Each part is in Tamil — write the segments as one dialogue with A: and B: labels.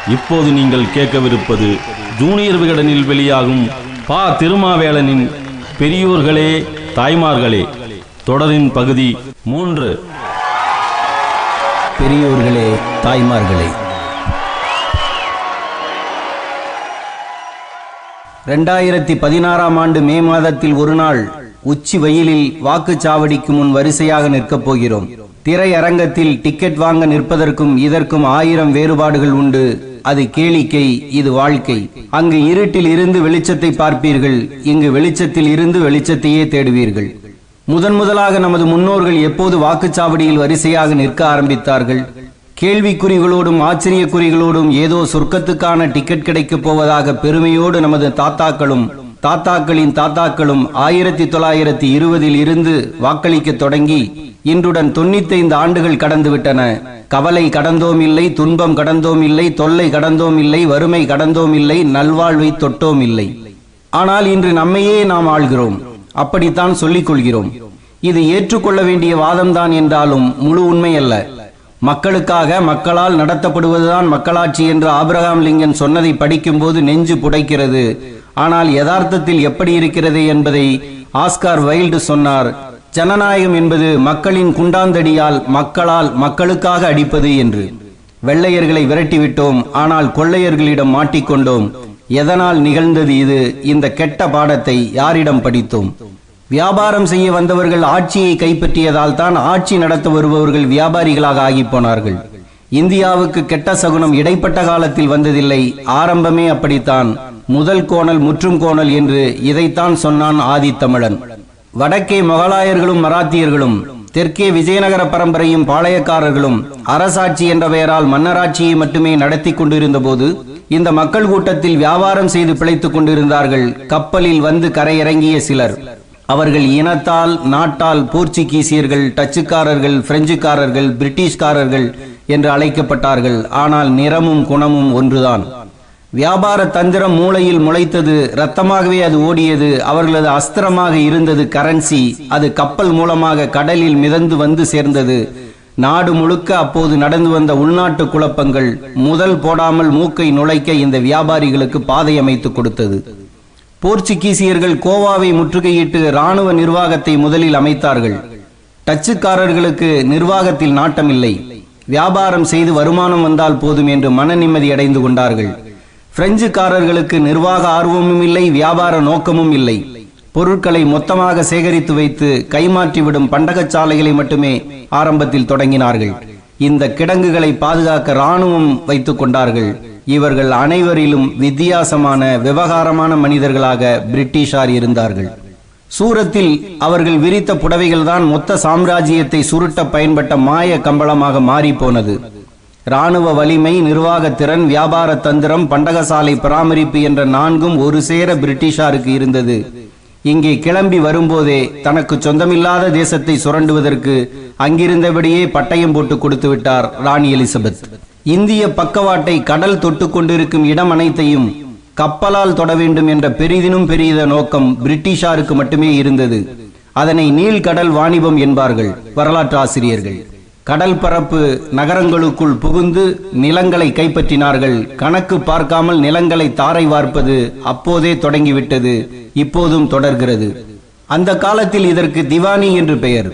A: இப்போது நீங்கள் கேட்கவிருப்பது ஜூனியர் விகடனில் வெளியாகும் பா. திருமாவேளனின் பெரியோர்களே தாய்மார்களே தொடரின் பகுதி 3.
B: பெரியோர்களே தாய்மார்களே. 2016ஆம் ஆண்டு மே மாதத்தில் ஒரு நாள் உச்சி வெயிலில் வாக்குச்சாவடிக்கு முன் வரிசையாக நிற்கப் போகிறோம். திரையரங்கத்தில் டிக்கெட் வாங்க நிற்பதற்கும் இதற்கும் 1000 வேறுபாடுகள் உண்டு. அது கேளிக்கை, இது வாழ்க்கை. அங்கு இருட்டில் இருந்து வெளிச்சத்தை பார்ப்பீர்கள், இங்கு வெளிச்சத்தில் இருந்து வெளிச்சத்தையே தேடுவீர்கள். முதலாக நமது முன்னோர்கள் எப்போது வாக்குச்சாவடியில் வரிசையாக நிற்க ஆரம்பித்தார்கள்? கேள்விக்குறிகளோடும் ஆச்சரியக்குறிகளோடும் ஏதோ சொர்க்கத்துக்கான டிக்கெட் கிடைக்கப் போவதாக பெருமையோடு நமது தாத்தாக்களின் தாத்தாக்களும் 1920 இருந்து வாக்களிக்க தொடங்கி இன்றுடன் 95 ஆண்டுகள் கடந்துவிட்டன. கவலை கடந்தோம் இல்லை, துன்பம் கடந்தோம் இல்லை, தொல்லை கடந்தோம் இல்லை, வறுமை கடந்தோம் இல்லை, நல்வாழ்வை தொட்டோம் இல்லை. ஆனால் இன்று நம்மையே நாம் ஆள்கிறோம், அப்படித்தான் சொல்லிக் கொள்கிறோம். இது ஏற்றுக்கொள்ள வேண்டிய வாதம்தான் என்றாலும் முழு உண்மை அல்ல. மக்களுக்காக மக்களால் நடத்தப்படுவதுதான் மக்களாட்சி என்று ஆபிரகாம் லிங்கன் சொன்னதை படிக்கும்போது நெஞ்சு புடைக்கிறது. ஆனால் யதார்த்தத்தில் எப்படி இருக்கிறது என்பதை ஆஸ்கார் வைல்டு சொன்னார். ஜனநாயகம் என்பது மக்களின் குண்டாந்தடியால் மக்களால் மக்களுக்காக அடிப்பது என்று. வெள்ளையர்களை விரட்டிவிட்டோம், ஆனால் கொள்ளையர்களிடம் மாட்டிக்கொண்டோம். எதனால் நிகழ்ந்தது இது? இந்த கெட்ட பாடத்தை யாரிடம் படித்தோம்? வியாபாரம் செய்ய வந்தவர்கள் ஆட்சியை கைப்பற்றியதால் தான் ஆட்சி நடத்த வருபவர்கள் வியாபாரிகளாக ஆகி போனார்கள். இந்தியாவுக்கு கெட்ட சகுனம் இடைப்பட்ட காலத்தில் வந்ததில்லை, ஆரம்பமே அப்படித்தான். முதல் கோணல் முற்றும் கோணல் என்று இதைத்தான் சொன்னான் ஆதித்தமிழன். வடக்கே முகலாயர்களும் மராத்தியர்களும், தெற்கே விஜயநகர பரம்பரையும் பாளையக்காரர்களும் அரசாட்சி என்ற பெயரால் மன்னராட்சியை மட்டுமே நடத்தி கொண்டிருந்த போது இந்த மக்கள் கூட்டத்தில் வியாபாரம் செய்து பிழைத்துக் கொண்டிருந்தார்கள். கப்பலில் வந்து கரையிறங்கிய சிலர். அவர்கள் இனத்தால் நாட்டால் போர்ச்சுகீசியர்கள், டச்சுக்காரர்கள், பிரெஞ்சுக்காரர்கள், பிரிட்டிஷ்காரர்கள் என்று அழைக்கப்பட்டார்கள். ஆனால் நிறமும் குணமும் ஒன்றுதான். வியாபார தந்திரம் மூளையில் முளைத்தது, இரத்தமாகவே அது ஓடியது. அவர்களது அஸ்திரமாக இருந்தது கரன்சி. அது கப்பல் மூலமாக கடலில் மிதந்து வந்து சேர்ந்தது. நாடு முழுக்க அப்போது நடந்து வந்த உள்நாட்டு குழப்பங்கள் முதல் போடாமல் மூக்கை நுழைக்க இந்த வியாபாரிகளுக்கு பாதை அமைத்து கொடுத்தது. போர்ச்சுகீசியர்கள் கோவாவை முற்றுகையிட்டு இராணுவ நிர்வாகத்தை முதலில் அமைத்தார்கள். டச்சுக்காரர்களுக்கு நிர்வாகத்தில் நாட்டமில்லை, வியாபாரம் செய்து வருமானம் வந்தால் போதும் என்று மன நிம்மதி அடைந்து கொண்டார்கள். பிரெஞ்சுக்காரர்களுக்கு நிர்வாக ஆர்வமும் இல்லை, வியாபார நோக்கமும் இல்லை. பொருட்களை மொத்தமாக சேகரித்து வைத்து கைமாற்றிவிடும் பண்டகச்சாலைகளை மட்டுமே ஆரம்பத்தில் தொடங்கினார்கள். இந்த கிடங்குகளை பாதுகாக்க இராணுவம் வைத்துக் கொண்டார்கள். இவர்கள் அனைவரிலும் வித்தியாசமான விவகாரமான மனிதர்களாக பிரிட்டிஷார் இருந்தார்கள். சூரத்தில் அவர்கள் விரித்த புடவைகள் தான் மொத்த சாம்ராஜ்யத்தை சுருட்ட பயன்பட்ட மாய கம்பளமாக மாறி போனது. இராணுவ வலிமை, நிர்வாக திறன், வியாபார தந்திரம், பண்டகசாலை பராமரிப்பு என்ற 4ம் ஒரு சேர பிரிட்டிஷாருக்கு இருந்தது. இங்கே கிளம்பி வரும்போதே தனக்கு சொந்தமில்லாத தேசத்தை சுரண்டுவதற்கு அங்கிருந்தபடியே பட்டயம் போட்டு கொடுத்து விட்டார் ராணி எலிசபெத். இந்திய பக்கவாட்டை கடல் தொட்டு கொண்டிருக்கும் இடம் அனைத்தையும் கப்பலால் தொட வேண்டும் என்ற பெரிதினும் பெரிய நோக்கம் பிரிட்டிஷாருக்கு மட்டுமே இருந்தது. அதனை நீள்கடல் வாணிபம் என்பார்கள் வரலாற்று ஆசிரியர்கள். கடல் பரப்பு நகரங்களுக்குள் புகுந்து நிலங்களை கைப்பற்றினார்கள். கணக்கு பார்க்காமல் நிலங்களை தாரை வார்ப்பது அப்போதே தொடங்கிவிட்டது, இப்போதும் தொடர்கிறது. அந்த காலத்தில் இதற்கு திவானி என்று பெயர்.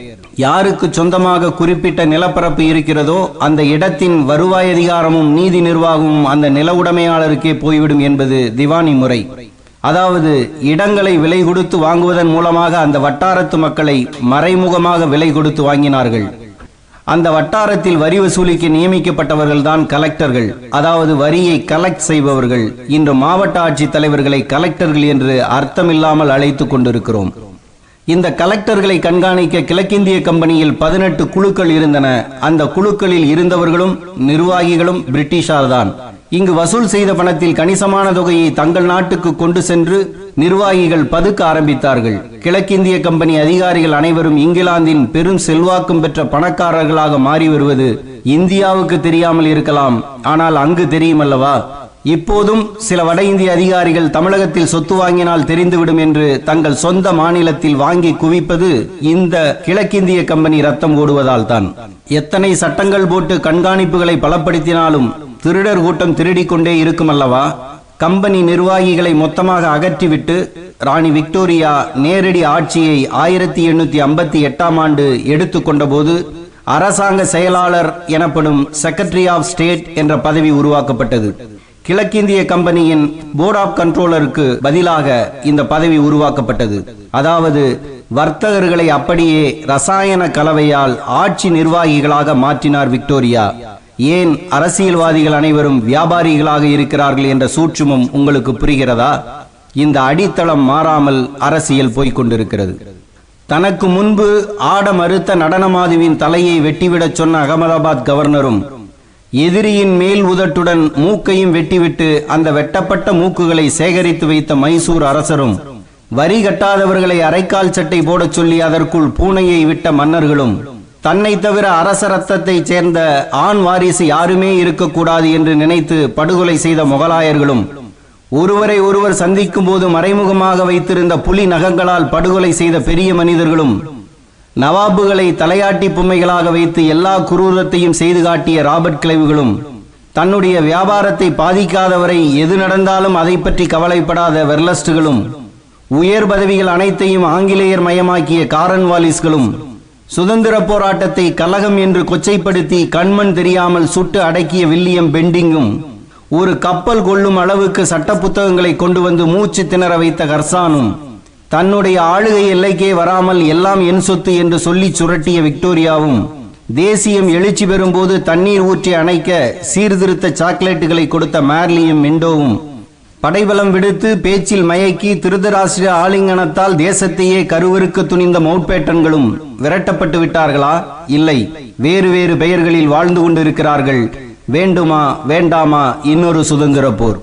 B: யாருக்கு சொந்தமாக குறிப்பிட்ட நிலப்பரப்பு இருக்கிறதோ அந்த இடத்தின் வருவாய் அதிகாரமும் நீதி நிர்வாகமும் அந்த நில உடைமையாளருக்கே போய்விடும் என்பது திவானி முறை. அதாவது இடங்களை விலை கொடுத்து வாங்குவதன் மூலமாக அந்த வட்டாரத்து மக்களை மறைமுகமாக விலை கொடுத்து வாங்கினார்கள். அந்த வட்டாரத்தில் வரி வசூலிக்க நியமிக்கப்பட்டவர்கள் தான் கலெக்டர்கள், அதாவது வரியை கலெக்ட் செய்பவர்கள். இன்று மாவட்ட ஆட்சித் தலைவர்களை கலெக்டர்கள் என்று அர்த்தமில்லாமல் அழைத்துக் கொண்டிருக்கிறோம். இந்த கலெக்டர்களை கண்காணிக்க கிழக்கிந்திய கம்பெனியில் 18 குழுக்கள் இருந்தன. அந்த குழுக்களில் இருந்தவர்களும் நிர்வாகிகளும் பிரிட்டிஷார் தான். இங்கு வசூல் செய்த பணத்தில் கணிசமான தொகையை தங்கள் நாட்டுக்கு கொண்டு சென்று நிர்வாகிகள் பதுக்க ஆரம்பித்தார்கள். கிழக்கிந்திய கம்பெனி அதிகாரிகள் அனைவரும் இங்கிலாந்தின் பெரும் செல்வாக்கும் பெற்ற பணக்காரர்களாக மாறி வருவது இந்தியாவுக்கு தெரியாமல் இருக்கலாம், ஆனால் அங்கு தெரியுமல்லவா? இப்போதும் சில வட இந்திய அதிகாரிகள் தமிழகத்தில் சொத்து வாங்கினால் தெரிந்துவிடும் என்று தங்கள் சொந்த மாநிலத்தில் வாங்கி குவிப்பது இந்த கிழக்கிந்திய கம்பெனி ரத்தம் ஓடுவதால் தான். எத்தனை சட்டங்கள் போட்டு கண்காணிப்புகளை பலப்படுத்தினாலும் திருடர் கூட்டம் திருடிக் கொண்டே இருக்கும் அல்லவா? கம்பெனி நிர்வாகிகளை மொத்தமாக அகற்றிவிட்டு ராணி விக்டோரியா நேரடி ஆட்சியை 1858ஆம் ஆண்டு எடுத்துக்கொண்ட போது அரசாங்க செயலாளர் எனப்படும் செக்ரட்டரி ஆஃப் ஸ்டேட் என்ற பதவி உருவாக்கப்பட்டது. கிழக்கிந்திய கம்பெனியின் போர்ட் ஆஃப் கண்ட்ரோலருக்கு பதிலாக இந்த பதவி உருவாக்கப்பட்டது. அதாவது வர்த்தகர்களை அப்படியே ரசாயன கலவையால் ஆட்சி நிர்வாகிகளாக மாற்றினார் விக்டோரியா. ஏன் அரசியல்வாதிகள் அனைவரும் வியாபாரிகளாக இருக்கிறார்கள் என்ற சூட்சுமம் உங்களுக்கு புரிகிறதா? இந்த அடித்தளம் மாறாமல் அரசியல் போய்கொண்டிருக்கிறது. தனக்கு முன்பு ஆட மறுத்த நடனமாதுவின் தலையை வெட்டிவிடச் சொன்ன அகமதாபாத் கவர்னரும் எதிரியின் மேல் உதட்டுடன் மூக்கையும் வெட்டிவிட்டு அந்த வெட்டப்பட்ட மூக்குகளை சேகரித்து வைத்த மைசூர் அரசரும் வரி கட்டாதவர்களை அரைக்கால் சட்டை போடச் சொல்லி அதற்குள் பூனையை விட்ட மன்னர்களும் தன்னை தவிர அரச ரத்தத்தை சேர்ந்த ஆண் வாரிசு யாருமே இருக்கக்கூடாது என்று நினைத்து படுகொலை செய்த முகலாயர்களும் ஒருவரை ஒருவர் சந்திக்கும் போது மறைமுகமாக வைத்திருந்த புலி நகங்களால் படுகொலை செய்த பெரிய மனிதர்களும் நவாபுகளை தலையாட்டி பொம்மைகளாக வைத்து எல்லா குரூரத்தையும் செய்து காட்டிய ராபர்ட் கிளைவுகளும் தன்னுடைய வியாபாரத்தை பாதிக்காதவரை எது நடந்தாலும் அதை பற்றி கவலைப்படாத வெர்லஸ்டுகளும் உயர் பதவிகள் அனைத்தையும் ஆங்கிலேயர் மயமாக்கிய காரன்வாலிஸ்களும் சுதந்திர போராட்டத்தை கலகம் என்று கொச்சைப்படுத்தி கண்மண் தெரியாமல் சுட்டு அடக்கிய வில்லியம் பெண்டிங்கும் ஒரு கப்பல் கொள்ளும் அளவுக்கு சட்ட புத்தகங்களை கொண்டு வந்து மூச்சு திணற வைத்த கர்சானும் தன்னுடைய ஆளுகை எல்லைக்கே வராமல் எல்லாம் என் சொத்து என்று சொல்லி சுரட்டிய விக்டோரியாவும் தேசியம் எழுச்சி பெறும்போது தண்ணீர் ஊற்றி அணைக்க சீர்திருத்த சாக்லேட்டுகளை கொடுத்த மேர்லியும் மிண்டோவும் படைபலம் விடுத்து பேச்சில் மயக்கி திருதராஷ்டிர ஆலிங்கனத்தால் தேசத்தையே கருவறுக்க துணிந்த மவுட்பேட்டன்களும் விரட்டப்பட்டு விட்டார்களா? இல்லை, வேறு வேறு பெயர்களில் வாழ்ந்து கொண்டிருக்கிறார்கள். வேண்டுமா வேண்டாமா இன்னொரு சுதந்திர போர்?